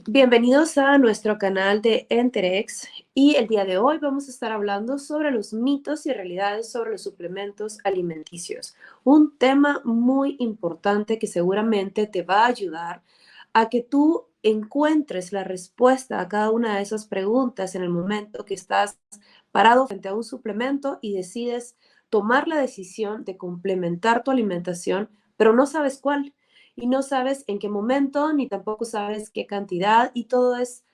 Bienvenidos a nuestro canal de Enterex y el día de hoy vamos a estar hablando sobre los mitos y realidades sobre los suplementos alimenticios. Un tema muy importante que seguramente te va a ayudar a que tú encuentres la respuesta a cada una de esas preguntas en el momento que estás parado frente a un suplemento y decides tomar la decisión de complementar tu alimentación, pero no sabes cuál y no sabes en qué momento, ni tampoco sabes qué cantidad, y todo es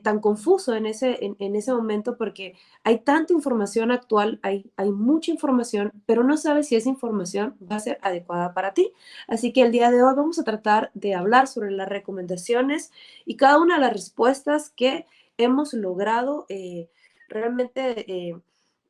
tan confuso en ese momento porque hay tanta información actual, hay mucha información, pero no sabes si esa información va a ser adecuada para ti. Así que el día de hoy vamos a tratar de hablar sobre las recomendaciones y cada una de las respuestas que hemos logrado realmente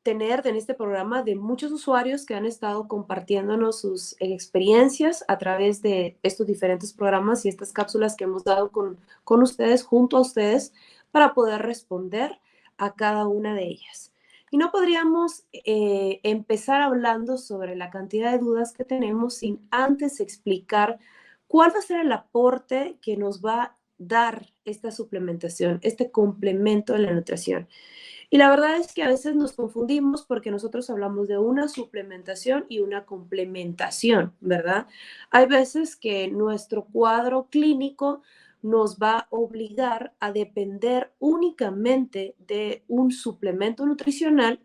tener en este programa de muchos usuarios que han estado compartiéndonos sus experiencias a través de estos diferentes programas y estas cápsulas que hemos dado con ustedes, junto a ustedes, para poder responder a cada una de ellas. Y no podríamos empezar hablando sobre la cantidad de dudas que tenemos sin antes explicar cuál va a ser el aporte que nos va a dar esta suplementación, este complemento de la nutrición. Y la verdad es que a veces nos confundimos porque nosotros hablamos de una suplementación y una complementación, ¿verdad? Hay veces que nuestro cuadro clínico nos va a obligar a depender únicamente de un suplemento nutricional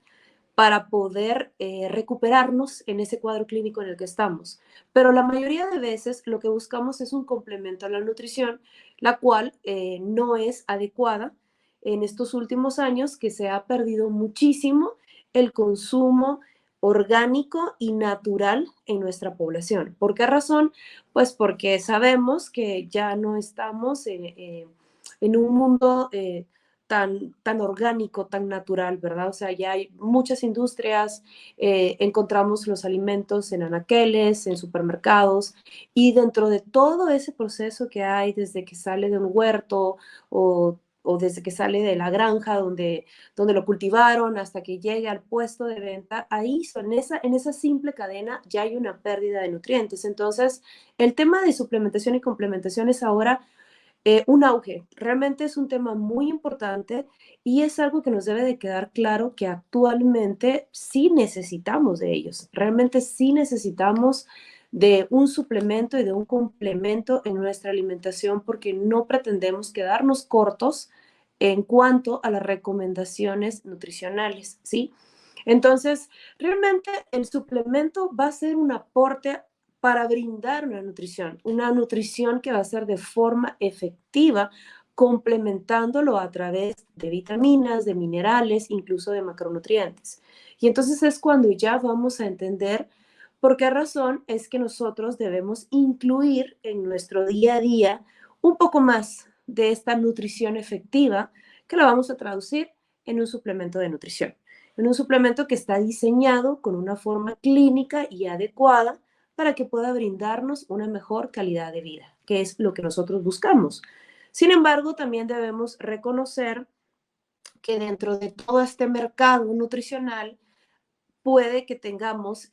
para poder recuperarnos en ese cuadro clínico en el que estamos. Pero la mayoría de veces lo que buscamos es un complemento a la nutrición, la cual no es adecuada en estos últimos años, que se ha perdido muchísimo el consumo orgánico y natural en nuestra población. ¿Por qué razón? Pues porque sabemos que ya no estamos en un mundo tan orgánico, tan natural, ¿verdad? O sea, ya hay muchas industrias, encontramos los alimentos en anaqueles, en supermercados, y dentro de todo ese proceso que hay desde que sale de un huerto o desde que sale de la granja donde lo cultivaron hasta que llegue al puesto de venta, ahí en esa simple cadena ya hay una pérdida de nutrientes. Entonces, el tema de suplementación y complementación es ahora un auge. Realmente es un tema muy importante y es algo que nos debe de quedar claro que actualmente sí necesitamos de ellos. Realmente sí necesitamos de un suplemento y de un complemento en nuestra alimentación porque no pretendemos quedarnos cortos en cuanto a las recomendaciones nutricionales, ¿sí? Entonces, realmente el suplemento va a ser un aporte para brindar una nutrición que va a ser de forma efectiva, complementándolo a través de vitaminas, de minerales, incluso de macronutrientes. Y entonces es cuando ya vamos a entender por qué razón es que nosotros debemos incluir en nuestro día a día un poco más de esta nutrición efectiva que la vamos a traducir en un suplemento de nutrición, en un suplemento que está diseñado con una forma clínica y adecuada para que pueda brindarnos una mejor calidad de vida, que es lo que nosotros buscamos. Sin embargo, también debemos reconocer que dentro de todo este mercado nutricional puede que tengamos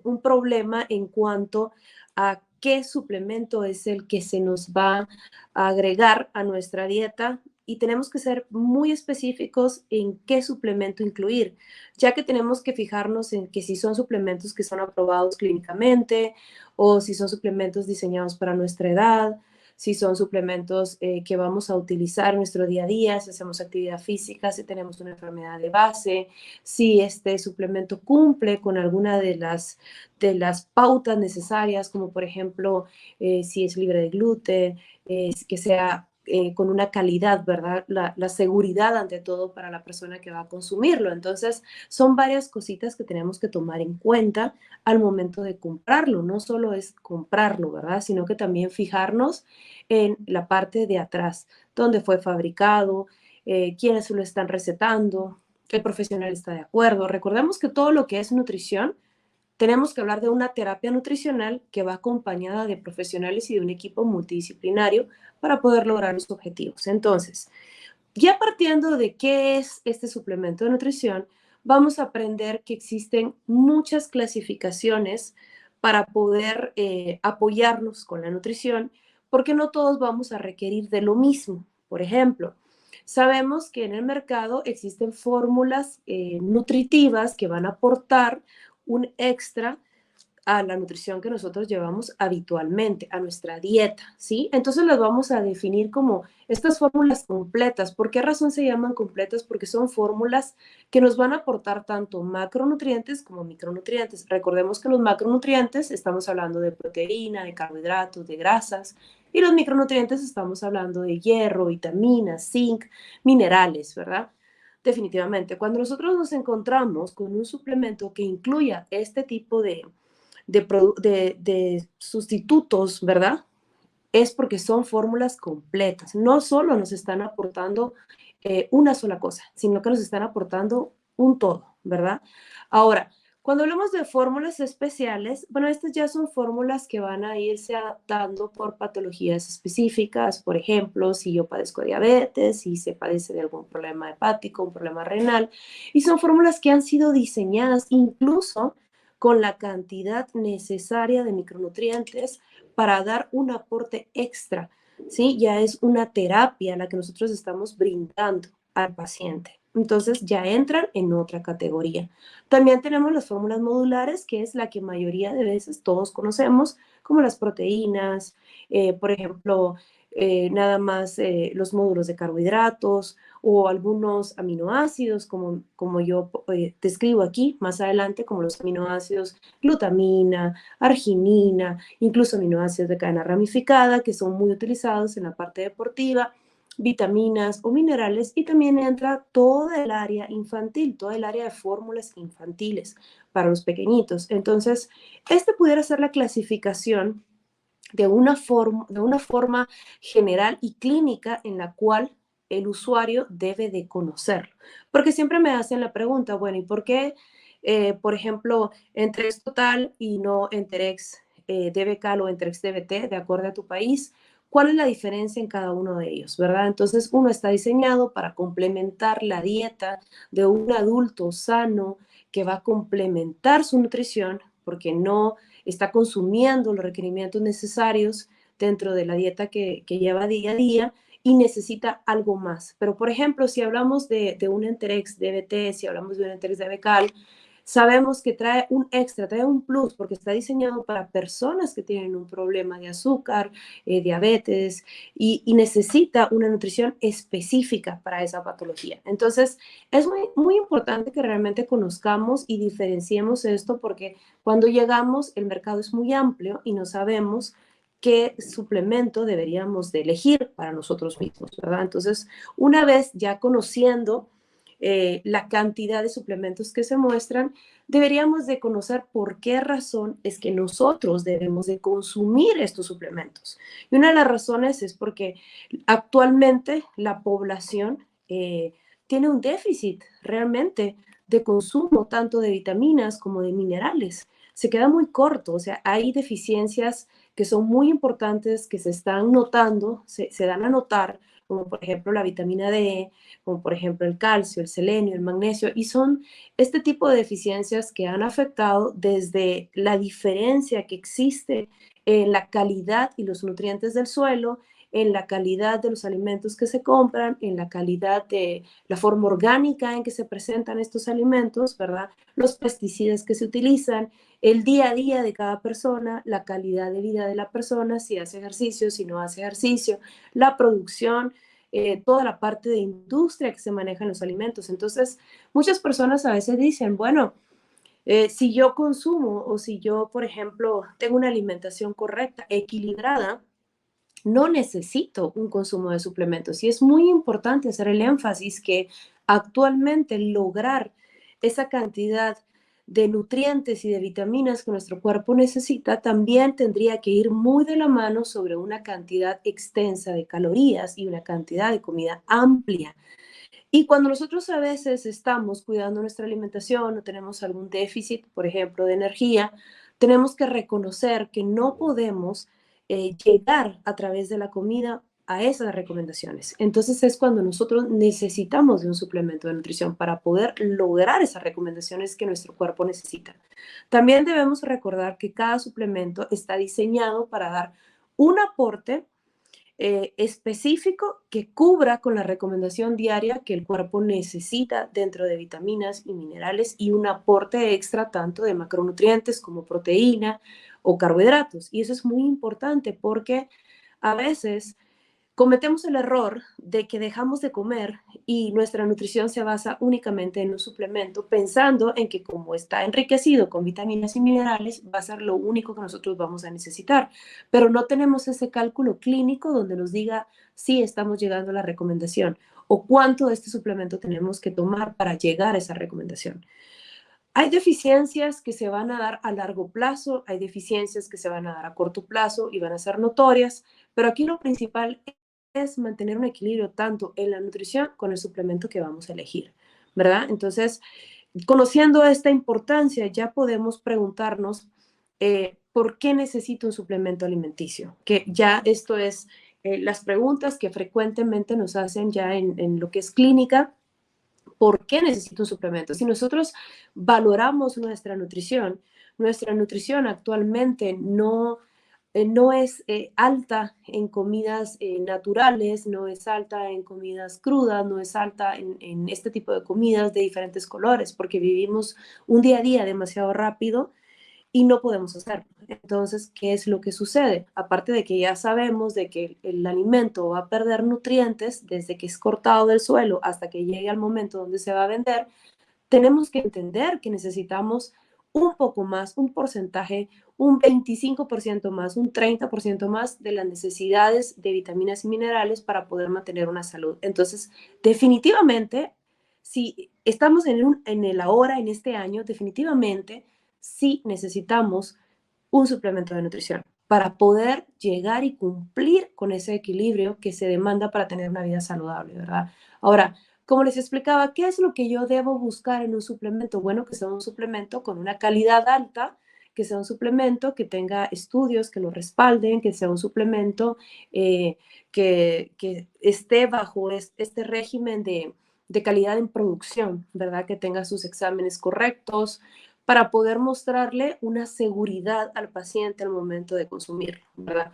un problema en cuanto a qué suplemento es el que se nos va a agregar a nuestra dieta y tenemos que ser muy específicos en qué suplemento incluir, ya que tenemos que fijarnos en que si son suplementos que son aprobados clínicamente o si son suplementos diseñados para nuestra edad, si son suplementos que vamos a utilizar en nuestro día a día, si hacemos actividad física, si tenemos una enfermedad de base, si este suplemento cumple con alguna de las pautas necesarias, como por ejemplo, si es libre de gluten, que sea con una calidad, ¿verdad? La seguridad ante todo para la persona que va a consumirlo. Entonces, son varias cositas que tenemos que tomar en cuenta al momento de comprarlo. No solo es comprarlo, ¿verdad? Sino que también fijarnos en la parte de atrás, dónde fue fabricado, quiénes lo están recetando, el profesional está de acuerdo. Recordemos que todo lo que es nutrición, tenemos que hablar de una terapia nutricional que va acompañada de profesionales y de un equipo multidisciplinario para poder lograr los objetivos. Entonces, ya partiendo de qué es este suplemento de nutrición, vamos a aprender que existen muchas clasificaciones para poder apoyarnos con la nutrición, porque no todos vamos a requerir de lo mismo. Por ejemplo, sabemos que en el mercado existen fórmulas nutritivas que van a aportar un extra a la nutrición que nosotros llevamos habitualmente, a nuestra dieta, ¿sí? Entonces las vamos a definir como estas fórmulas completas. ¿Por qué razón se llaman completas? Porque son fórmulas que nos van a aportar tanto macronutrientes como micronutrientes. Recordemos que los macronutrientes estamos hablando de proteína, de carbohidratos, de grasas, y los micronutrientes estamos hablando de hierro, vitaminas, zinc, minerales, ¿verdad? Definitivamente, cuando nosotros nos encontramos con un suplemento que incluya este tipo de sustitutos, ¿verdad? Es porque son fórmulas completas. No solo nos están aportando una sola cosa, sino que nos están aportando un todo, ¿verdad? Ahora, cuando hablamos de fórmulas especiales, bueno, estas ya son fórmulas que van a irse adaptando por patologías específicas. Por ejemplo, si yo padezco diabetes, si se padece de algún problema hepático, un problema renal, y son fórmulas que han sido diseñadas incluso con la cantidad necesaria de micronutrientes para dar un aporte extra, ¿sí? Ya es una terapia la que nosotros estamos brindando al paciente. Entonces ya entran en otra categoría. También tenemos las fórmulas modulares, que es la que mayoría de veces todos conocemos, como las proteínas, por ejemplo, nada más los módulos de carbohidratos o algunos aminoácidos, como yo describo aquí más adelante, como los aminoácidos glutamina, arginina, incluso aminoácidos de cadena ramificada, que son muy utilizados en la parte deportiva, vitaminas o minerales, y también entra toda el área infantil, toda el área de fórmulas infantiles para los pequeñitos. Entonces, este pudiera ser la clasificación de una forma general y clínica en la cual el usuario debe de conocerlo. Porque siempre me hacen la pregunta, bueno, ¿y por qué, por ejemplo, Entrex Total y no Enterex DBCAL o Enterex DBT, de acuerdo a tu país? ¿Cuál es la diferencia en cada uno de ellos, verdad? Entonces, uno está diseñado para complementar la dieta de un adulto sano que va a complementar su nutrición, porque no está consumiendo los requerimientos necesarios dentro de la dieta que lleva día a día y necesita algo más. Pero, por ejemplo, si hablamos de un Enterex DBT, si hablamos de un Enterex DBCAL, sabemos que trae un extra, trae un plus, porque está diseñado para personas que tienen un problema de azúcar, diabetes, y necesita una nutrición específica para esa patología. Entonces, es muy importante que realmente conozcamos y diferenciemos esto, porque cuando llegamos, el mercado es muy amplio y no sabemos qué suplemento deberíamos de elegir para nosotros mismos, ¿verdad? Entonces, una vez ya conociendo la cantidad de suplementos que se muestran, deberíamos de conocer por qué razón es que nosotros debemos de consumir estos suplementos. Y una de las razones es porque actualmente la población tiene un déficit realmente de consumo tanto de vitaminas como de minerales. Se queda muy corto, o sea, hay deficiencias que son muy importantes, que se están notando, se dan a notar, como por ejemplo la vitamina D, como por ejemplo el calcio, el selenio, el magnesio, y son este tipo de deficiencias que han afectado desde la diferencia que existe en la calidad y los nutrientes del suelo, en la calidad de los alimentos que se compran, en la calidad de la forma orgánica en que se presentan estos alimentos, ¿verdad? Los pesticidas que se utilizan, el día a día de cada persona, la calidad de vida de la persona, si hace ejercicio, si no hace ejercicio, la producción, toda la parte de industria que se maneja en los alimentos. Entonces, muchas personas a veces dicen, bueno, si yo consumo o si yo, por ejemplo, tengo una alimentación correcta, equilibrada, no necesito un consumo de suplementos. Y es muy importante hacer el énfasis que actualmente lograr esa cantidad de nutrientes y de vitaminas que nuestro cuerpo necesita también tendría que ir muy de la mano sobre una cantidad extensa de calorías y una cantidad de comida amplia. Y cuando nosotros a veces estamos cuidando nuestra alimentación o tenemos algún déficit, por ejemplo, de energía, tenemos que reconocer que no podemos llegar a través de la comida a esas recomendaciones. Entonces es cuando nosotros necesitamos de un suplemento de nutrición para poder lograr esas recomendaciones que nuestro cuerpo necesita. También debemos recordar que cada suplemento está diseñado para dar un aporte específico que cubra con la recomendación diaria que el cuerpo necesita dentro de vitaminas y minerales y un aporte extra tanto de macronutrientes como proteína o carbohidratos. Y eso es muy importante porque a veces cometemos el error de que dejamos de comer y nuestra nutrición se basa únicamente en un suplemento, pensando en que como está enriquecido con vitaminas y minerales, va a ser lo único que nosotros vamos a necesitar. Pero no tenemos ese cálculo clínico donde nos diga si estamos llegando a la recomendación o cuánto de este suplemento tenemos que tomar para llegar a esa recomendación. Hay deficiencias que se van a dar a largo plazo, hay deficiencias que se van a dar a corto plazo y van a ser notorias, pero aquí lo principal es mantener un equilibrio tanto en la nutrición con el suplemento que vamos a elegir, ¿verdad? Entonces, conociendo esta importancia, ya podemos preguntarnos por qué necesito un suplemento alimenticio, que ya esto es las preguntas que frecuentemente nos hacen ya en lo que es clínica. ¿Por qué necesito un suplemento? Si nosotros valoramos nuestra nutrición actualmente no es alta en comidas naturales, no es alta en comidas crudas, no es alta en este tipo de comidas de diferentes colores, porque vivimos un día a día demasiado rápido y no podemos hacerlo. Entonces, ¿qué es lo que sucede? Aparte de que ya sabemos de que el alimento va a perder nutrientes desde que es cortado del suelo hasta que llegue al momento donde se va a vender, tenemos que entender que necesitamos un poco más, un porcentaje, un 25% más, un 30% más de las necesidades de vitaminas y minerales para poder mantener una salud. Entonces, definitivamente, si estamos en el ahora, en este año, definitivamente sí necesitamos un suplemento de nutrición para poder llegar y cumplir con ese equilibrio que se demanda para tener una vida saludable, ¿verdad? Ahora, como les explicaba, ¿qué es lo que yo debo buscar en un suplemento? Bueno, que sea un suplemento con una calidad alta, que sea un suplemento que tenga estudios que lo respalden, que sea un suplemento que esté bajo este régimen de calidad en producción, ¿verdad? Que tenga sus exámenes correctos para poder mostrarle una seguridad al paciente al momento de consumirlo, ¿verdad?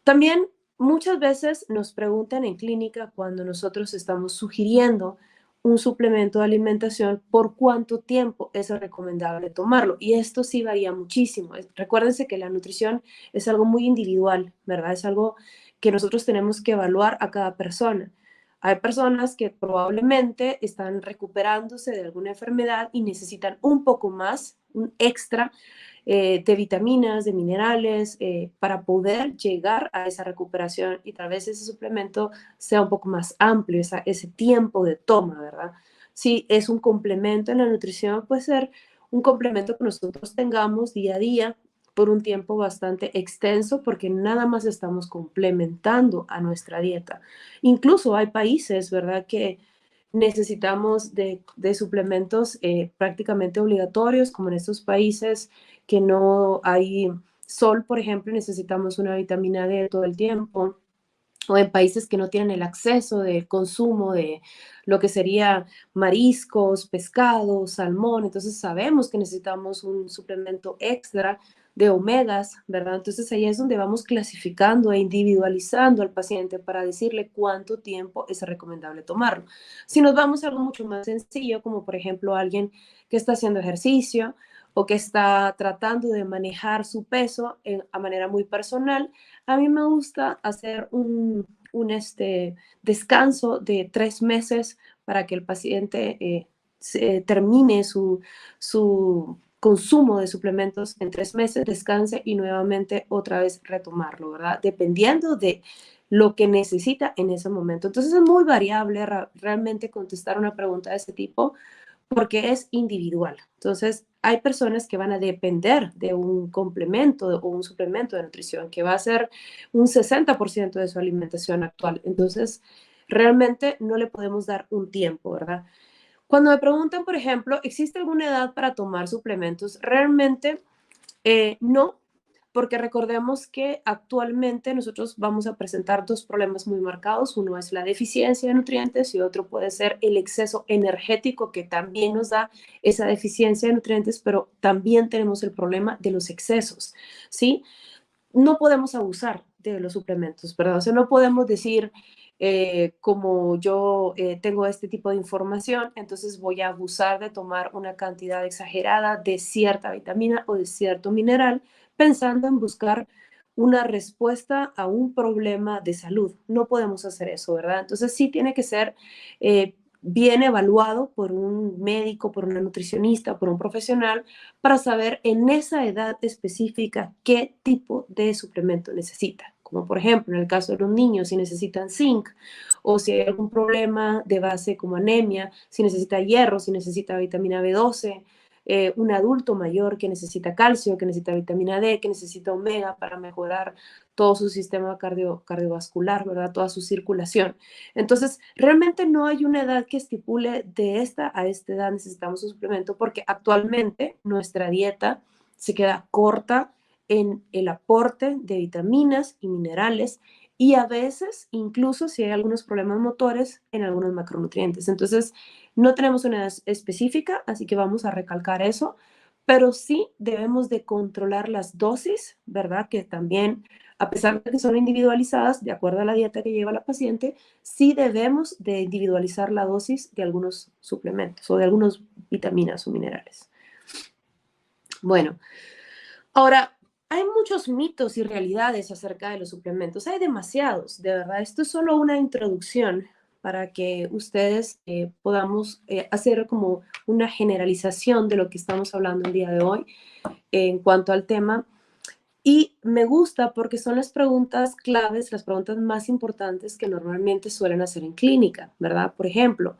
También muchas veces nos preguntan en clínica cuando nosotros estamos sugiriendo un suplemento de alimentación por cuánto tiempo es recomendable tomarlo. Y esto sí varía muchísimo. Recuérdense que la nutrición es algo muy individual, ¿verdad? Es algo que nosotros tenemos que evaluar a cada persona. Hay personas que probablemente están recuperándose de alguna enfermedad y necesitan un poco más, un extra de vitaminas, de minerales, para poder llegar a esa recuperación y tal vez ese suplemento sea un poco más amplio, ese tiempo de toma, ¿verdad? Si es un complemento en la nutrición, puede ser un complemento que nosotros tengamos día a día por un tiempo bastante extenso porque nada más estamos complementando a nuestra dieta. Incluso hay países, ¿verdad?, que necesitamos de suplementos prácticamente obligatorios, como en estos países que no hay sol, por ejemplo, necesitamos una vitamina D todo el tiempo, o en países que no tienen el acceso del consumo de lo que sería mariscos, pescado, salmón, entonces sabemos que necesitamos un suplemento extra de omegas, ¿verdad? Entonces ahí es donde vamos clasificando e individualizando al paciente para decirle cuánto tiempo es recomendable tomarlo. Si nos vamos a algo mucho más sencillo, como por ejemplo alguien que está haciendo ejercicio o que está tratando de manejar su peso a manera muy personal, a mí me gusta hacer un descanso de 3 meses para que el paciente termine su consumo de suplementos en 3 meses, descanse y nuevamente otra vez retomarlo, ¿verdad? Dependiendo de lo que necesita en ese momento. Entonces es muy variable realmente contestar una pregunta de ese tipo porque es individual. Entonces, hay personas que van a depender de un complemento o un suplemento de nutrición que va a ser un 60% de su alimentación actual. Entonces, realmente no le podemos dar un tiempo, ¿verdad? Cuando me preguntan, por ejemplo, ¿existe alguna edad para tomar suplementos? Realmente no, porque recordemos que actualmente nosotros vamos a presentar dos problemas muy marcados. Uno es la deficiencia de nutrientes y otro puede ser el exceso energético que también nos da esa deficiencia de nutrientes, pero también tenemos el problema de los excesos, ¿sí? No podemos abusar de los suplementos, ¿verdad? O sea, no podemos decir, como yo tengo este tipo de información, entonces voy a abusar de tomar una cantidad exagerada de cierta vitamina o de cierto mineral, pensando en buscar una respuesta a un problema de salud. No podemos hacer eso, ¿verdad? Entonces sí tiene que ser bien evaluado por un médico, por una nutricionista, por un profesional, para saber en esa edad específica qué tipo de suplemento necesita. Como por ejemplo, en el caso de los niños, si necesitan zinc o si hay algún problema de base como anemia, si necesita hierro, si necesita vitamina B12, un adulto mayor que necesita calcio, que necesita vitamina D, que necesita omega para mejorar todo su sistema cardiovascular, ¿verdad? Toda su circulación. Entonces, realmente no hay una edad que estipule de esta a esta edad necesitamos un suplemento porque actualmente nuestra dieta se queda corta en el aporte de vitaminas y minerales y a veces incluso si hay algunos problemas motores en algunos macronutrientes. Entonces, no tenemos una edad específica, así que vamos a recalcar eso, pero sí debemos de controlar las dosis, ¿verdad? Que también, a pesar de que son individualizadas, de acuerdo a la dieta que lleva la paciente, sí debemos de individualizar la dosis de algunos suplementos o de algunas vitaminas o minerales. Bueno, ahora, hay muchos mitos y realidades acerca de los suplementos. Hay demasiados, de verdad. Esto es solo una introducción para que ustedes podamos hacer como una generalización de lo que estamos hablando el día de hoy en cuanto al tema. Y me gusta porque son las preguntas claves, las preguntas más importantes que normalmente suelen hacer en clínica, ¿verdad? Por ejemplo,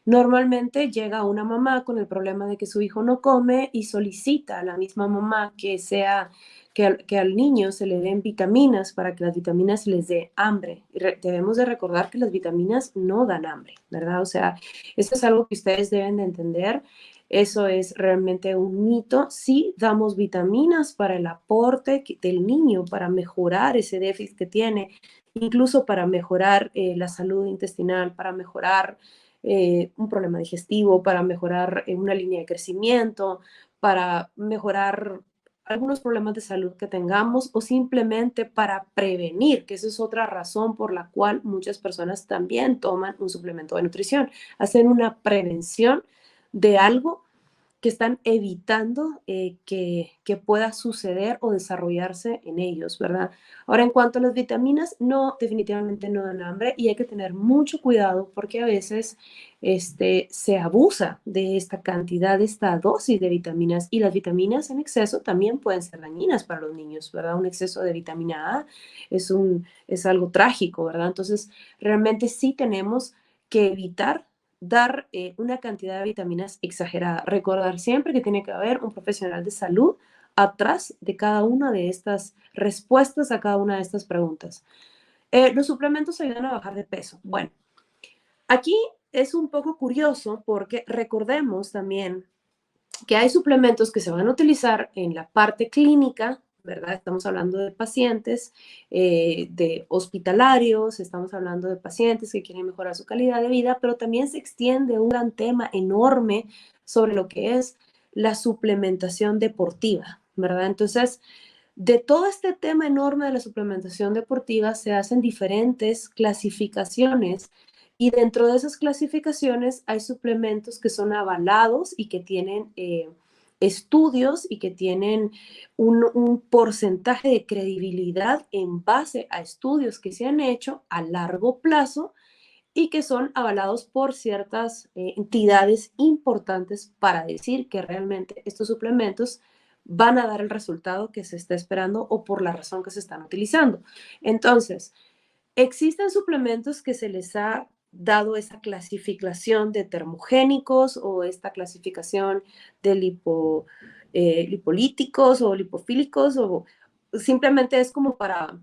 normalmente llega una mamá con el problema de que su hijo no come y solicita a la misma mamá que sea que al niño se le den vitaminas para que las vitaminas les dé hambre. Y debemos de recordar que las vitaminas no dan hambre, ¿verdad? O sea, eso es algo que ustedes deben de entender. Eso es realmente un mito. Sí damos vitaminas para el aporte del niño, para mejorar ese déficit que tiene, incluso para mejorar la salud intestinal, para mejorar un problema digestivo, para mejorar una línea de crecimiento, para mejorar algunos problemas de salud que tengamos o simplemente para prevenir, que esa es otra razón por la cual muchas personas también toman un suplemento de nutrición, hacen una prevención de algo que están evitando que pueda suceder o desarrollarse en ellos, ¿verdad? Ahora, en cuanto a las vitaminas, no, definitivamente no dan hambre y hay que tener mucho cuidado porque a veces se abusa de esta cantidad, de esta dosis de vitaminas y las vitaminas en exceso también pueden ser dañinas para los niños, ¿verdad? Un exceso de vitamina A es algo trágico, ¿verdad? Entonces, realmente sí tenemos que evitar dar una cantidad de vitaminas exagerada. Recordar siempre que tiene que haber un profesional de salud atrás de cada una de estas respuestas a cada una de estas preguntas. Los suplementos ayudan a bajar de peso. Bueno, aquí es un poco curioso porque recordemos también que hay suplementos que se van a utilizar en la parte clínica, ¿verdad? Estamos hablando de pacientes, de hospitalarios, estamos hablando de pacientes que quieren mejorar su calidad de vida, pero también se extiende un gran tema enorme sobre lo que es la suplementación deportiva, ¿verdad? Entonces, de todo este tema enorme de la suplementación deportiva se hacen diferentes clasificaciones y dentro de esas clasificaciones hay suplementos que son avalados y que tienen estudios y que tienen un porcentaje de credibilidad en base a estudios que se han hecho a largo plazo y que son avalados por ciertas entidades importantes para decir que realmente estos suplementos van a dar el resultado que se está esperando o por la razón que se están utilizando. Entonces, existen suplementos que se les ha dado esa clasificación de termogénicos o esta clasificación de lipolíticos o lipofílicos o simplemente es como para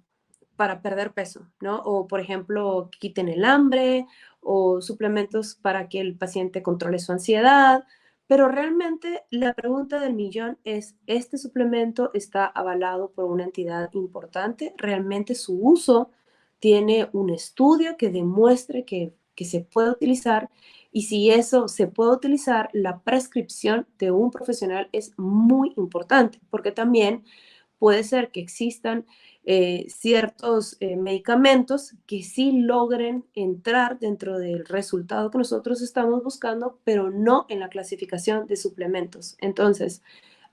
perder peso, ¿no? O, por ejemplo, quiten el hambre o suplementos para que el paciente controle su ansiedad. Pero realmente la pregunta del millón es, ¿este suplemento está avalado por una entidad importante? ¿Realmente su uso tiene un estudio que demuestre que se puede utilizar? Y si eso se puede utilizar, la prescripción de un profesional es muy importante, porque también puede ser que existan ciertos medicamentos que sí logren entrar dentro del resultado que nosotros estamos buscando, pero no en la clasificación de suplementos. Entonces,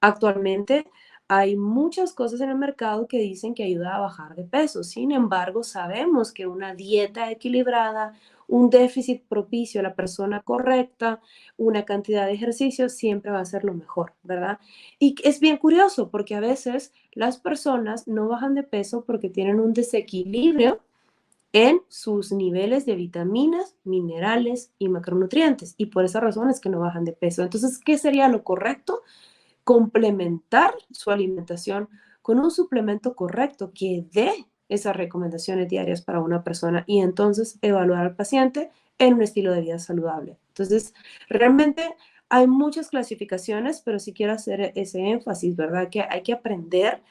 actualmente hay muchas cosas en el mercado que dicen que ayuda a bajar de peso. Sin embargo, sabemos que una dieta equilibrada, un déficit propicio a la persona correcta, una cantidad de ejercicio siempre va a ser lo mejor, ¿verdad? Y es bien curioso porque a veces las personas no bajan de peso porque tienen un desequilibrio en sus niveles de vitaminas, minerales y macronutrientes. Y por esa razón es que no bajan de peso. Entonces, ¿qué sería lo correcto? Complementar su alimentación con un suplemento correcto que dé esas recomendaciones diarias para una persona y entonces evaluar al paciente en un estilo de vida saludable. Entonces, realmente hay muchas clasificaciones, pero sí quiero hacer ese énfasis, ¿verdad? Que hay que aprender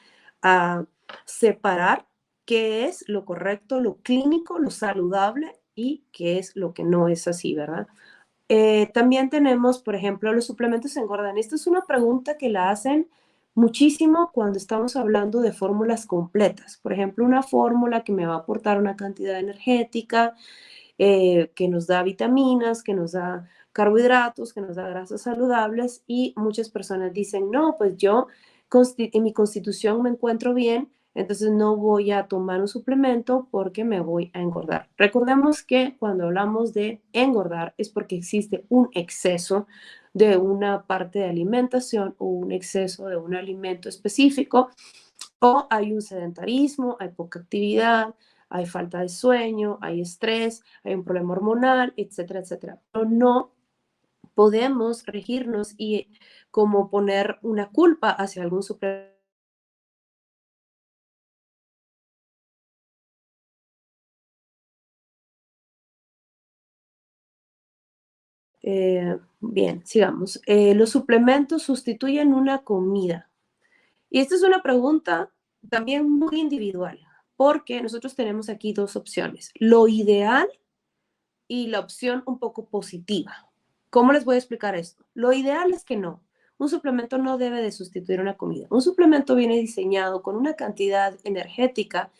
a separar qué es lo correcto, lo clínico, lo saludable y qué es lo que no es así, ¿verdad? También tenemos, por ejemplo, los suplementos engordan. Esta es una pregunta que la hacen muchísimo cuando estamos hablando de fórmulas completas. Por ejemplo, una fórmula que me va a aportar una cantidad energética, que nos da vitaminas, que nos da carbohidratos, que nos da grasas saludables y muchas personas dicen, no, pues yo en mi constitución me encuentro bien, entonces no voy a tomar un suplemento porque me voy a engordar. Recordemos que cuando hablamos de engordar es porque existe un exceso de una parte de alimentación o un exceso de un alimento específico o hay un sedentarismo, hay poca actividad, hay falta de sueño, hay estrés, hay un problema hormonal, etcétera, etcétera. Pero no podemos regirnos y como poner una culpa hacia algún suplemento. Bien, sigamos. Los suplementos sustituyen una comida. Y esta es una pregunta también muy individual, porque nosotros tenemos aquí dos opciones. Lo ideal y la opción un poco positiva. ¿Cómo les voy a explicar esto? Lo ideal es que no. Un suplemento no debe de sustituir una comida. Un suplemento viene diseñado con una cantidad energética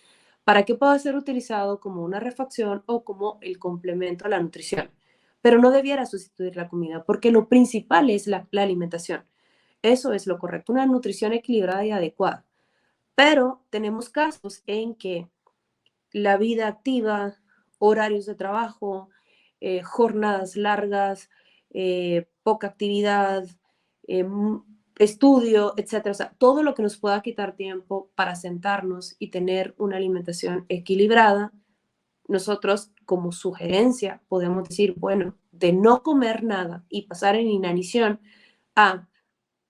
para que pueda ser utilizado como una refacción o como el complemento a la nutrición. Pero no debiera sustituir la comida, porque lo principal es la alimentación. Eso es lo correcto, una nutrición equilibrada y adecuada. Pero tenemos casos en que la vida activa, horarios de trabajo, jornadas largas, poca actividad, estudio, etcétera. O sea, todo lo que nos pueda quitar tiempo para sentarnos y tener una alimentación equilibrada, nosotros como sugerencia podemos decir, bueno, de no comer nada y pasar en inanición a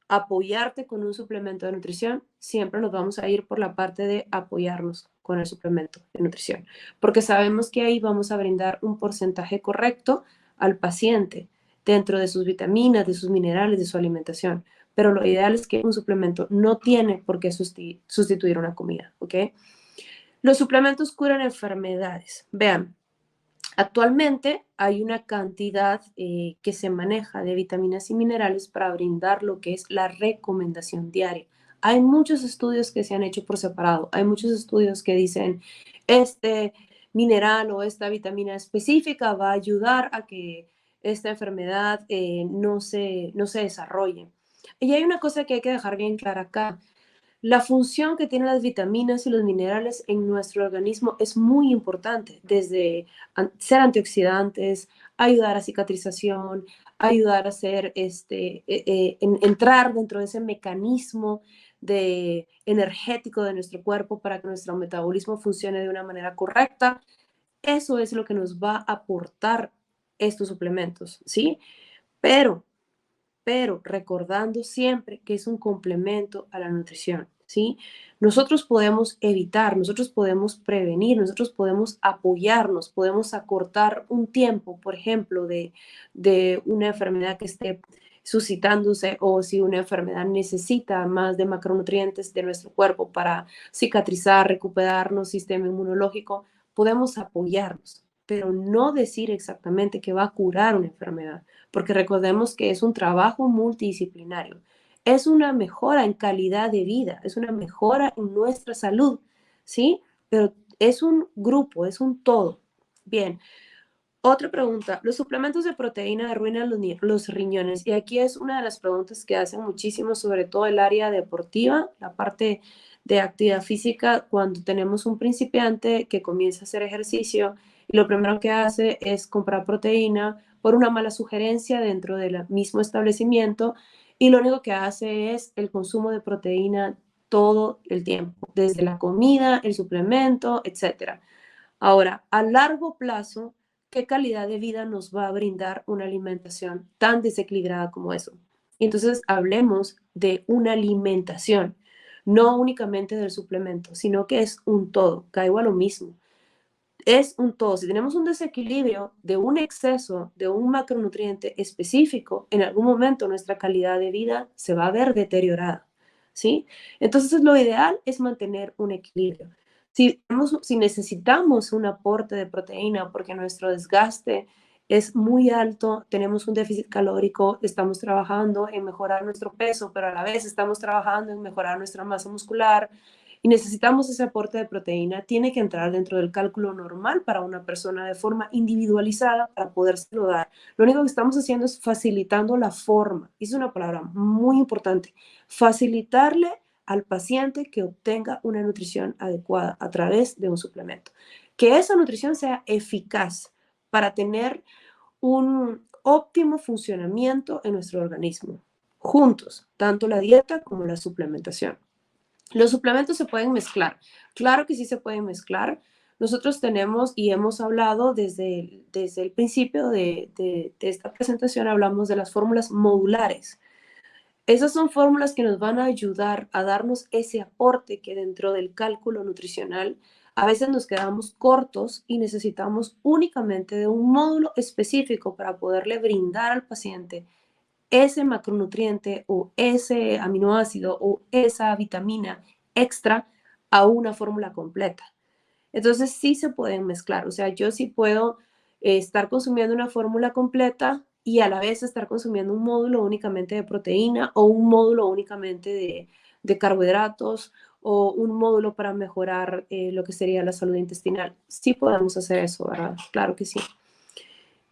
apoyarte con un suplemento de nutrición, siempre nos vamos a ir por la parte de apoyarnos con el suplemento de nutrición, porque sabemos que ahí vamos a brindar un porcentaje correcto al paciente dentro de sus vitaminas, de sus minerales, de su alimentación. Pero lo ideal es que un suplemento no tiene por qué sustituir una comida, ¿ok? Los suplementos curan enfermedades. Vean, actualmente hay una cantidad que se maneja de vitaminas y minerales para brindar lo que es la recomendación diaria. Hay muchos estudios que se han hecho por separado. Hay muchos estudios que dicen, este mineral o esta vitamina específica va a ayudar a que esta enfermedad no se desarrolle. Y hay una cosa que hay que dejar bien clara acá. La función que tienen las vitaminas y los minerales en nuestro organismo es muy importante, desde ser antioxidantes, ayudar a cicatrización, ayudar a hacer entrar dentro de ese mecanismo energético de nuestro cuerpo para que nuestro metabolismo funcione de una manera correcta. Eso es lo que nos va a aportar estos suplementos, ¿sí? Pero recordando siempre que es un complemento a la nutrición, ¿sí? Nosotros podemos evitar, nosotros podemos prevenir, nosotros podemos apoyarnos, podemos acortar un tiempo, por ejemplo, de una enfermedad que esté suscitándose o si una enfermedad necesita más de macronutrientes de nuestro cuerpo para cicatrizar, recuperarnos, sistema inmunológico, podemos apoyarnos, pero no decir exactamente que va a curar una enfermedad porque recordemos que es un trabajo multidisciplinario. Es una mejora en calidad de vida, es una mejora en nuestra salud ¿sí? Pero es un grupo, es un todo. Bien. Otra pregunta, ¿los suplementos de proteína arruinan los riñones? Y aquí es una de las preguntas que hacen muchísimo, sobre todo el área deportiva, la parte de actividad física, cuando tenemos un principiante que comienza a hacer ejercicio y lo primero que hace es comprar proteína por una mala sugerencia dentro del mismo establecimiento y lo único que hace es el consumo de proteína todo el tiempo, desde la comida, el suplemento, etcétera. Ahora, a largo plazo, ¿qué calidad de vida nos va a brindar una alimentación tan desequilibrada como eso? Entonces, hablemos de una alimentación, no únicamente del suplemento, sino que es un todo, caigo a lo mismo. Es un todo. Si tenemos un desequilibrio de un exceso de un macronutriente específico, en algún momento nuestra calidad de vida se va a ver deteriorada, ¿sí? Entonces, lo ideal es mantener un equilibrio. Si necesitamos un aporte de proteína porque nuestro desgaste es muy alto, tenemos un déficit calórico, estamos trabajando en mejorar nuestro peso, pero a la vez estamos trabajando en mejorar nuestra masa muscular, y necesitamos ese aporte de proteína, tiene que entrar dentro del cálculo normal para una persona de forma individualizada para podérselo dar. Lo único que estamos haciendo es facilitando la forma. Es una palabra muy importante. Facilitarle al paciente que obtenga una nutrición adecuada a través de un suplemento. Que esa nutrición sea eficaz para tener un óptimo funcionamiento en nuestro organismo. Juntos, tanto la dieta como la suplementación. Los suplementos se pueden mezclar. Claro que sí se pueden mezclar. Nosotros tenemos y hemos hablado desde el principio de esta presentación, hablamos de las fórmulas modulares. Esas son fórmulas que nos van a ayudar a darnos ese aporte que dentro del cálculo nutricional a veces nos quedamos cortos y necesitamos únicamente de un módulo específico para poderle brindar al paciente ese macronutriente o ese aminoácido o esa vitamina extra a una fórmula completa. Entonces sí se pueden mezclar, o sea, yo sí puedo estar consumiendo una fórmula completa y a la vez estar consumiendo un módulo únicamente de proteína o un módulo únicamente de carbohidratos o un módulo para mejorar lo que sería la salud intestinal. Sí podemos hacer eso, ¿verdad? Claro que sí.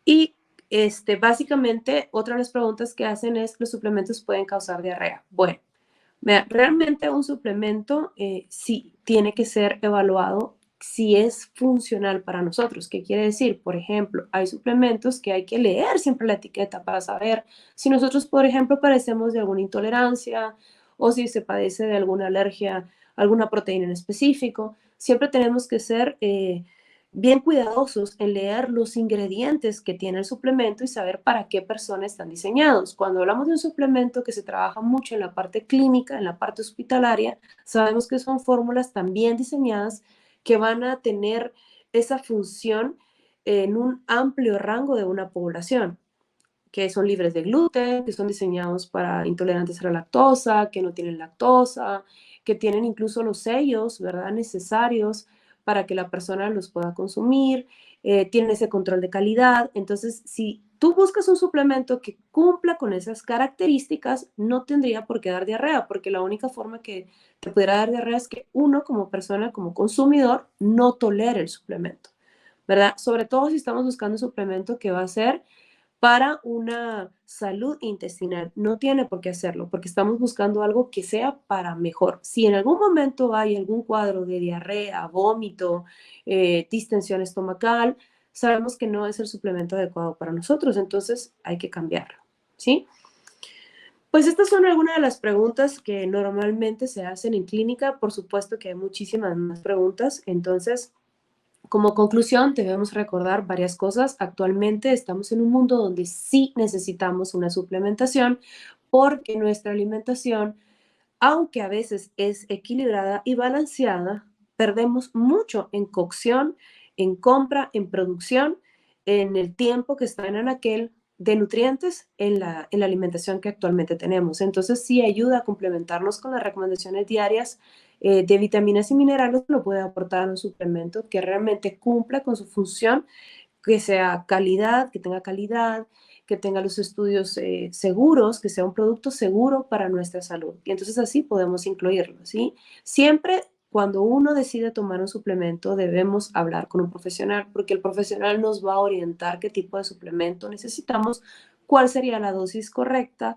Y básicamente, otra de las preguntas que hacen es, ¿los suplementos pueden causar diarrea? Bueno, realmente un suplemento sí tiene que ser evaluado si es funcional para nosotros. ¿Qué quiere decir? Por ejemplo, hay suplementos que hay que leer siempre la etiqueta para saber si nosotros, por ejemplo, padecemos de alguna intolerancia o si se padece de alguna alergia a alguna proteína en específico. Siempre tenemos que ser bien cuidadosos en leer los ingredientes que tiene el suplemento y saber para qué personas están diseñados. Cuando hablamos de un suplemento que se trabaja mucho en la parte clínica, en la parte hospitalaria, sabemos que son fórmulas también diseñadas que van a tener esa función en un amplio rango de una población, que son libres de gluten, que son diseñados para intolerantes a la lactosa, que no tienen lactosa, que tienen incluso los sellos, ¿verdad?, necesarios para que la persona los pueda consumir, tienen ese control de calidad. Entonces, si tú buscas un suplemento que cumpla con esas características, no tendría por qué dar diarrea, porque la única forma que te pudiera dar diarrea es que uno como persona, como consumidor, no tolere el suplemento, ¿verdad? Sobre todo si estamos buscando un suplemento que va a ser para una salud intestinal. No tiene por qué hacerlo, porque estamos buscando algo que sea para mejor. Si en algún momento hay algún cuadro de diarrea, vómito, distensión estomacal, sabemos que no es el suplemento adecuado para nosotros, entonces hay que cambiarlo, ¿sí? Pues estas son algunas de las preguntas que normalmente se hacen en clínica. Por supuesto que hay muchísimas más preguntas, entonces como conclusión, debemos recordar varias cosas. Actualmente estamos en un mundo donde sí necesitamos una suplementación porque nuestra alimentación, aunque a veces es equilibrada y balanceada, perdemos mucho en cocción, en compra, en producción, en el tiempo que está en anaquel de nutrientes en la alimentación que actualmente tenemos. Entonces sí ayuda a complementarnos con las recomendaciones diarias de vitaminas y minerales, lo puede aportar un suplemento que realmente cumpla con su función, que sea calidad, que tenga calidad, que tenga los estudios seguros, que sea un producto seguro para nuestra salud. Y entonces así podemos incluirlo, ¿sí? Siempre cuando uno decide tomar un suplemento, debemos hablar con un profesional, porque el profesional nos va a orientar qué tipo de suplemento necesitamos, cuál sería la dosis correcta,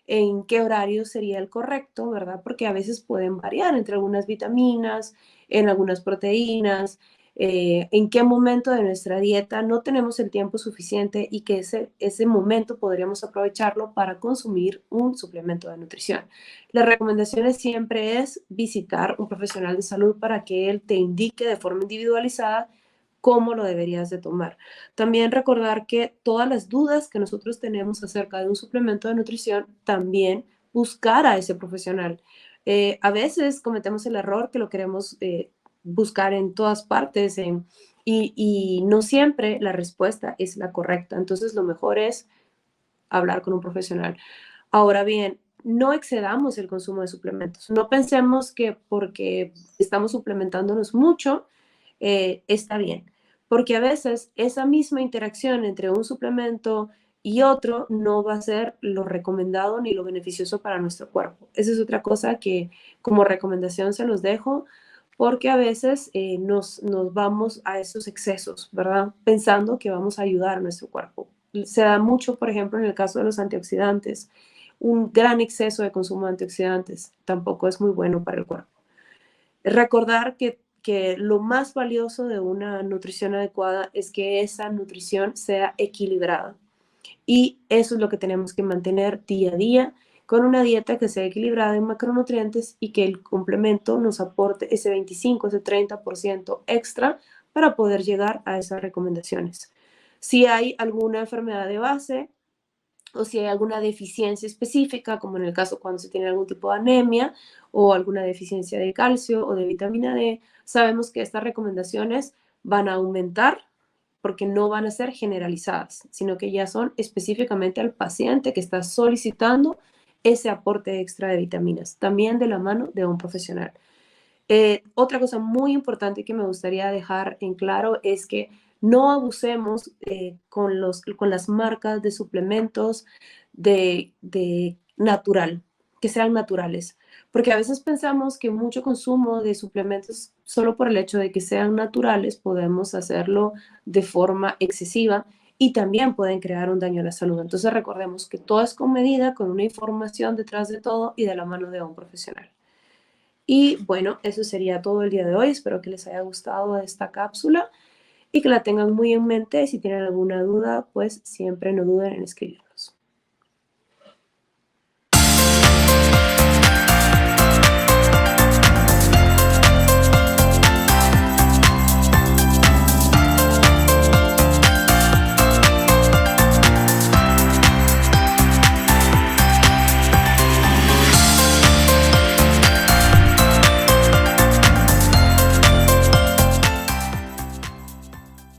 en qué horario sería el correcto, ¿verdad? Porque a veces pueden variar entre algunas vitaminas, en algunas proteínas, en qué momento de nuestra dieta no tenemos el tiempo suficiente y que ese momento podríamos aprovecharlo para consumir un suplemento de nutrición. La recomendación siempre es visitar un profesional de salud para que él te indique de forma individualizada cómo lo deberías de tomar. También recordar que todas las dudas que nosotros tenemos acerca de un suplemento de nutrición, también buscar a ese profesional. A veces cometemos el error que lo queremos buscar en todas partes y no siempre la respuesta es la correcta. Entonces, lo mejor es hablar con un profesional. Ahora bien, no excedamos el consumo de suplementos. No pensemos que porque estamos suplementándonos mucho, está bien, porque a veces esa misma interacción entre un suplemento y otro no va a ser lo recomendado ni lo beneficioso para nuestro cuerpo. Esa es otra cosa que como recomendación se los dejo, porque a veces nos vamos a esos excesos, ¿verdad? Pensando que vamos a ayudar a nuestro cuerpo. Se da mucho, por ejemplo, en el caso de los antioxidantes. Un gran exceso de consumo de antioxidantes tampoco es muy bueno para el cuerpo. Recordar que lo más valioso de una nutrición adecuada es que esa nutrición sea equilibrada. Y eso es lo que tenemos que mantener día a día con una dieta que sea equilibrada en macronutrientes y que el complemento nos aporte ese 25, ese 30% extra para poder llegar a esas recomendaciones. Si hay alguna enfermedad de base, o si hay alguna deficiencia específica, como en el caso cuando se tiene algún tipo de anemia o alguna deficiencia de calcio o de vitamina D, sabemos que estas recomendaciones van a aumentar porque no van a ser generalizadas, sino que ya son específicamente al paciente que está solicitando ese aporte extra de vitaminas, también de la mano de un profesional. Otra cosa muy importante que me gustaría dejar en claro es que no abusemos con las marcas de suplementos de natural, que sean naturales, porque a veces pensamos que mucho consumo de suplementos solo por el hecho de que sean naturales podemos hacerlo de forma excesiva y también pueden crear un daño a la salud. Entonces recordemos que todo es con medida, con una información detrás de todo y de la mano de un profesional. Y bueno, eso sería todo el día de hoy. Espero que les haya gustado esta cápsula y que la tengan muy en mente. Si tienen alguna duda, pues siempre no duden en escribir.